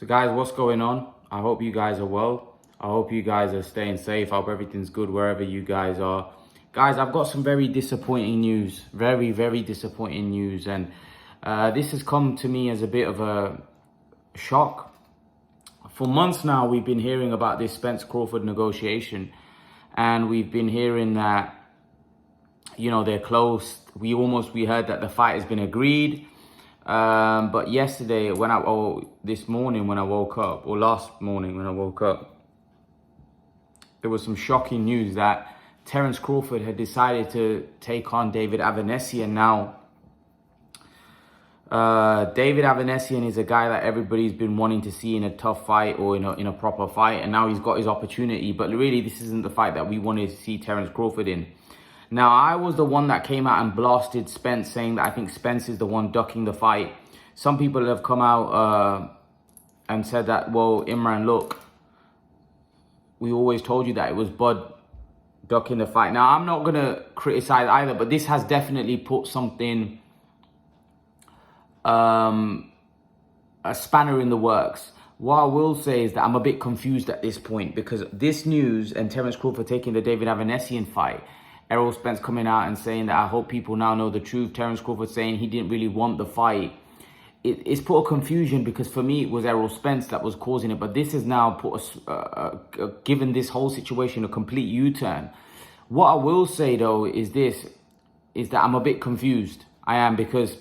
So guys, what's going on? I hope you guys are well. I hope you guys are staying safe. I hope everything's good wherever you guys are. Guys, I've got some very disappointing news. Very disappointing news. And this has come to me as a bit of a shock. For months now, we've been hearing about this Spence Crawford negotiation. And we've been hearing that, they're close. We heard that the fight has been agreed. But yesterday, this morning when I woke up, or last morning when I woke up, there was some shocking news that Terence Crawford had decided to take on David Avanesyan. Now, David Avanesyan is a guy that everybody's been wanting to see in a tough fight or in a proper fight, and now he's got his opportunity. But really, this isn't the fight that we wanted to see Terence Crawford in. Now, I was the one that came out and blasted Spence, saying that I think Spence is the one ducking the fight. Some people have come out and said that, well, Imran, look, we always told you that it was Bud ducking the fight. Now, I'm not going to criticize either, but this has definitely put something, a spanner in the works. What I will say is that I'm a bit confused at this point, because this news and Terence Crawford taking the David Avanesyan fight, Errol Spence coming out and saying that I hope people now know the truth. Terence Crawford saying he didn't really want the fight. It's put a confusion, because for me, it was Errol Spence that was causing it. But this has now put given this whole situation a complete U-turn. What I will say, though, is that I'm a bit confused. I am, because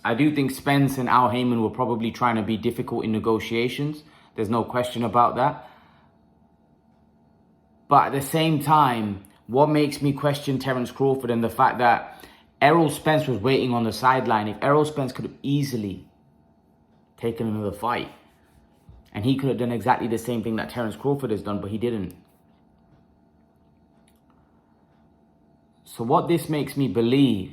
I do think Spence and Al Heyman were probably trying to be difficult in negotiations. There's no question about that. But at the same time, what makes me question Terence Crawford and the fact that Errol Spence was waiting on the sideline. If Errol Spence could have easily taken another fight, and he could have done exactly the same thing that Terence Crawford has done, but he didn't. So what this makes me believe,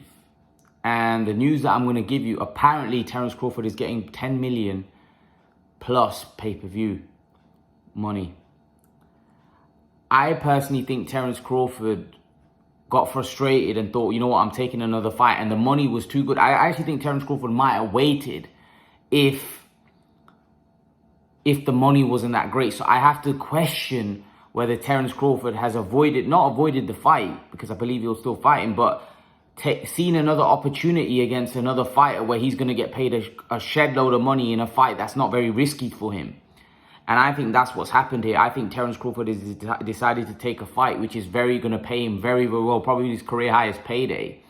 and the news that I'm going to give you, apparently Terence Crawford is getting 10 million plus pay-per-view money. I personally think Terence Crawford got frustrated and thought, you know what, I'm taking another fight, and the money was too good. I actually think Terence Crawford might have waited if the money wasn't that great. So I have to question whether Terence Crawford has not avoided the fight, because I believe he'll still fight him, but seen another opportunity against another fighter where he's going to get paid a shed load of money in a fight that's not very risky for him. And I think that's what's happened here. I think Terence Crawford has decided to take a fight which is going to pay him very well, probably his career highest payday,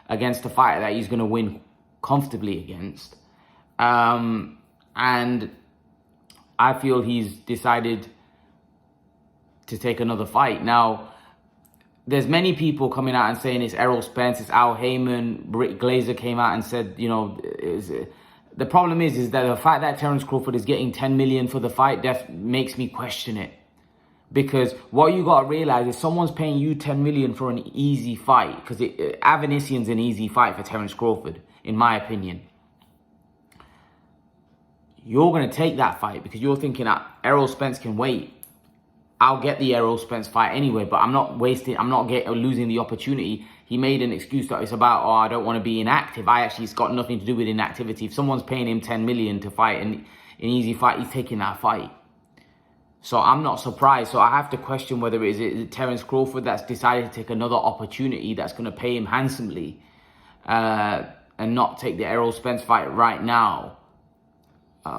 against a fighter that he's going to win comfortably against. And I feel he's decided to take another fight. Now, there's many people coming out and saying it's Errol Spence, it's Al Heyman. Britt Glazer came out and said, the problem is that the fact that Terence Crawford is getting 10 million for the fight makes me question it. Because what you got to realize is someone's paying you 10 million for an easy fight. Because Avanesyan's an easy fight for Terence Crawford, in my opinion. You're going to take that fight because you're thinking that Errol Spence can wait. I'll get the Errol Spence fight anyway, but I'm not losing the opportunity. He made an excuse that it's about, I don't want to be inactive. It's got nothing to do with inactivity. If someone's paying him 10 million to fight an easy fight, he's taking that fight. So I'm not surprised. So I have to question whether is it Terence Crawford that's decided to take another opportunity that's going to pay him handsomely and not take the Errol Spence fight right now.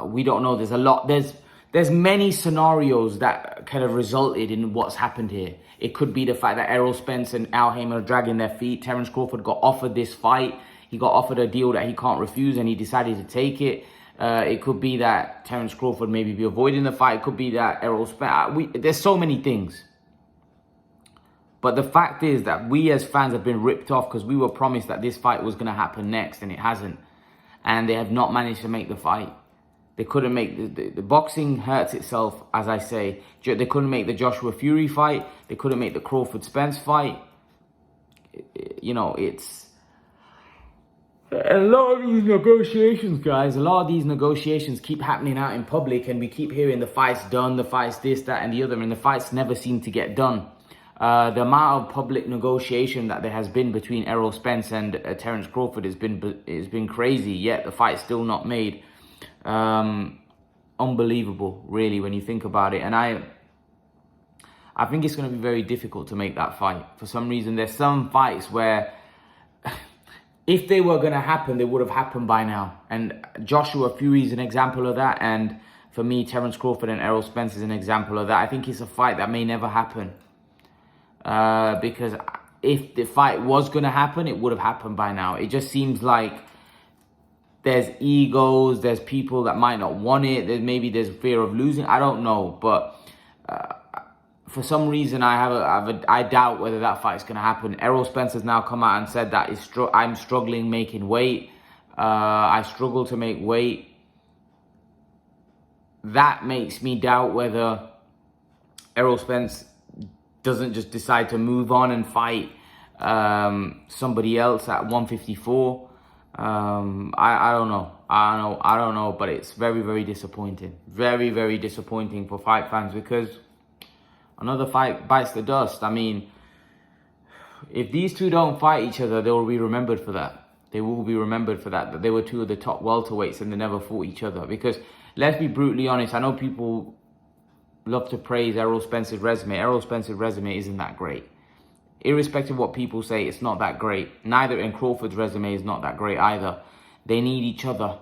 We don't know. There's many scenarios that kind of resulted in what's happened here. It could be the fact that Errol Spence and Al Heyman are dragging their feet. Terence Crawford got offered this fight. He got offered a deal that he can't refuse, and he decided to take it. It could be that Terence Crawford maybe be avoiding the fight. It could be that Errol Spence... there's so many things. But the fact is that we as fans have been ripped off because we were promised that this fight was going to happen next, and it hasn't. And they have not managed to make the fight. They couldn't make the boxing hurts itself, as I say. They couldn't make the Joshua Fury fight. They couldn't make the Crawford Spence fight. It's a lot of these negotiations, guys. A lot of these negotiations keep happening out in public, and we keep hearing the fight's done, the fight's this, that, and the other, and the fights never seem to get done. The amount of public negotiation that there has been between Errol Spence and Terence Crawford has been crazy. Yet the fight's still not made. unbelievable, really, when you think about it. And I think it's going to be very difficult to make that fight. For some reason, there's some fights where if they were going to happen, they would have happened by now. And Joshua Fury is an example of that. And for me, Terence Crawford and Errol Spence is an example of that. I think it's a fight that may never happen. Because if the fight was going to happen, it would have happened by now. It just seems like there's egos, there's people that might not want it. Maybe there's fear of losing. I don't know. But for some reason, I doubt whether that fight is going to happen. Errol Spence has now come out and said that I'm struggling making weight. I struggle to make weight. That makes me doubt whether Errol Spence doesn't just decide to move on and fight somebody else at 154. I don't know. I don't know. But it's very, very disappointing. Very, very disappointing for fight fans, because another fight bites the dust. I mean, if these two don't fight each other, they will be remembered for that. They will be remembered for that they were two of the top welterweights and they never fought each other. Because let's be brutally honest, I know people love to praise Errol Spence's resume. Errol Spence's resume isn't that great. Irrespective of what people say, it's not that great. Neither in Crawford's resume is not that great either. They need each other.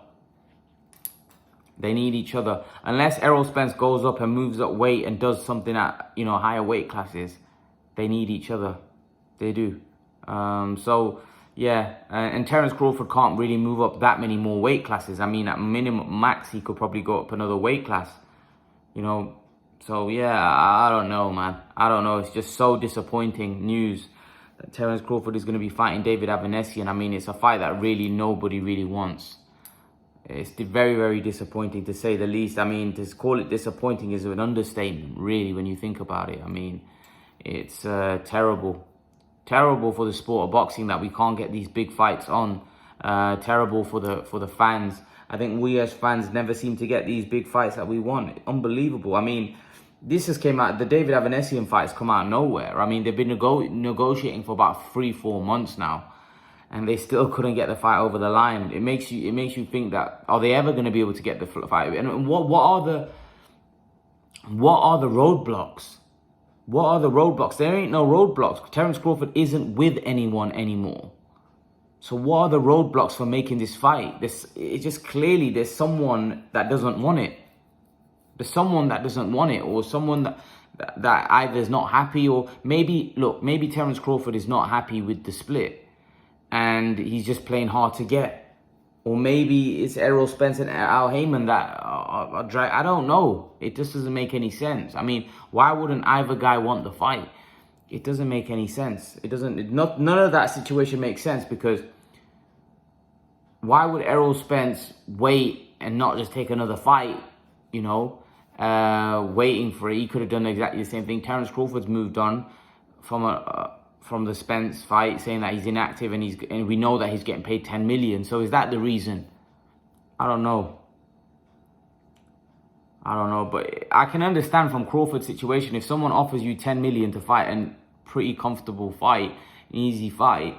They need each other. Unless Errol Spence goes up and moves up weight and does something at, higher weight classes, they need each other. They do. So, yeah. And Terence Crawford can't really move up that many more weight classes. I mean, at minimum, max, he could probably go up another weight class. So, yeah, I don't know, man. I don't know. It's just so disappointing news that Terence Crawford is going to be fighting David Avanesyan. I mean, it's a fight that really nobody really wants. It's very, very disappointing, to say the least. I mean, to call it disappointing is an understatement, really, when you think about it. I mean, it's terrible. Terrible for the sport of boxing that we can't get these big fights on. Terrible for the fans. I think we as fans never seem to get these big fights that we want. Unbelievable. I mean, this has came out, the David Avanesyan fight has come out of nowhere. I mean, they've been negotiating for about 3-4 months now, and they still couldn't get the fight over the line. It makes you think that, are they ever going to be able to get the fight? And what are the roadblocks? What are the roadblocks? There ain't no roadblocks. Terence Crawford isn't with anyone anymore. So what are the roadblocks for making this fight? It's just clearly there's someone that doesn't want it. There's someone that doesn't want it, or someone that either is not happy, or maybe Terence Crawford is not happy with the split and he's just playing hard to get. Or maybe it's Errol Spence and Al Heyman that are drag. I don't know. It just doesn't make any sense. I mean, why wouldn't either guy want the fight? It doesn't make any sense. None of that situation makes sense, because why would Errol Spence wait and not just take another fight? Waiting for it. He could have done exactly the same thing. Terence Crawford's moved on from the Spence fight, saying that he's inactive and we know that he's getting paid 10 million. So is that the reason? I don't know. But I can understand from Crawford's situation, if someone offers you 10 million to fight a pretty comfortable fight, an easy fight.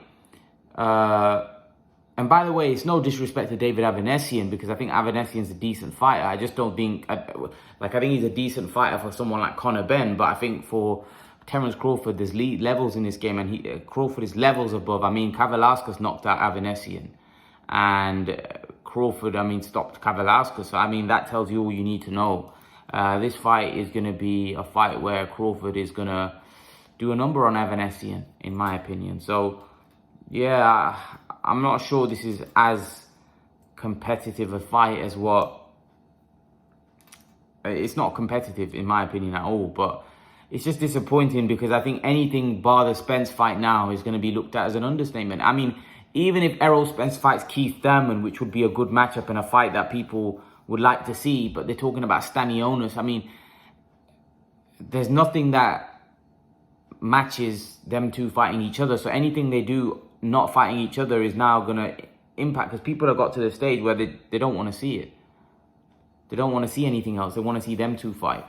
And by the way, it's no disrespect to David Avanesyan, because I think Avanesyan's a decent fighter. I just don't think, I think he's a decent fighter for someone like Conor Benn, but I think for Terence Crawford, there's levels in this game, and Crawford is levels above. I mean, Kavaliauskas knocked out Avanesyan, and Crawford, stopped Kavaliauskas. So, that tells you all you need to know. This fight is going to be a fight where Crawford is going to do a number on Avanesyan, in my opinion. So, yeah, I'm not sure this is as competitive a fight as what... It's not competitive, in my opinion, at all, but it's just disappointing, because I think anything bar the Spence fight now is going to be looked at as an understatement. I mean, even if Errol Spence fights Keith Thurman, which would be a good matchup and a fight that people would like to see, but they're talking about Stanionis. I mean, there's nothing that matches them two fighting each other. So anything they do not fighting each other is now going to impact, because people have got to the stage where they don't want to see it. They don't want to see anything else. They want to see them two fight.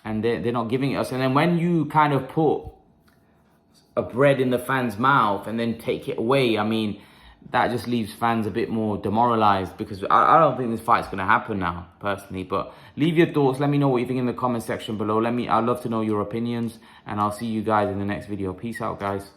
And they're not giving it us. And then when you kind of put a bread in the fan's mouth and then take it away, I mean, that just leaves fans a bit more demoralized, because I don't think this fight's going to happen now, personally. But leave your thoughts. Let me know what you think in the comment section below. I'd love to know your opinions, and I'll see you guys in the next video. Peace out, guys.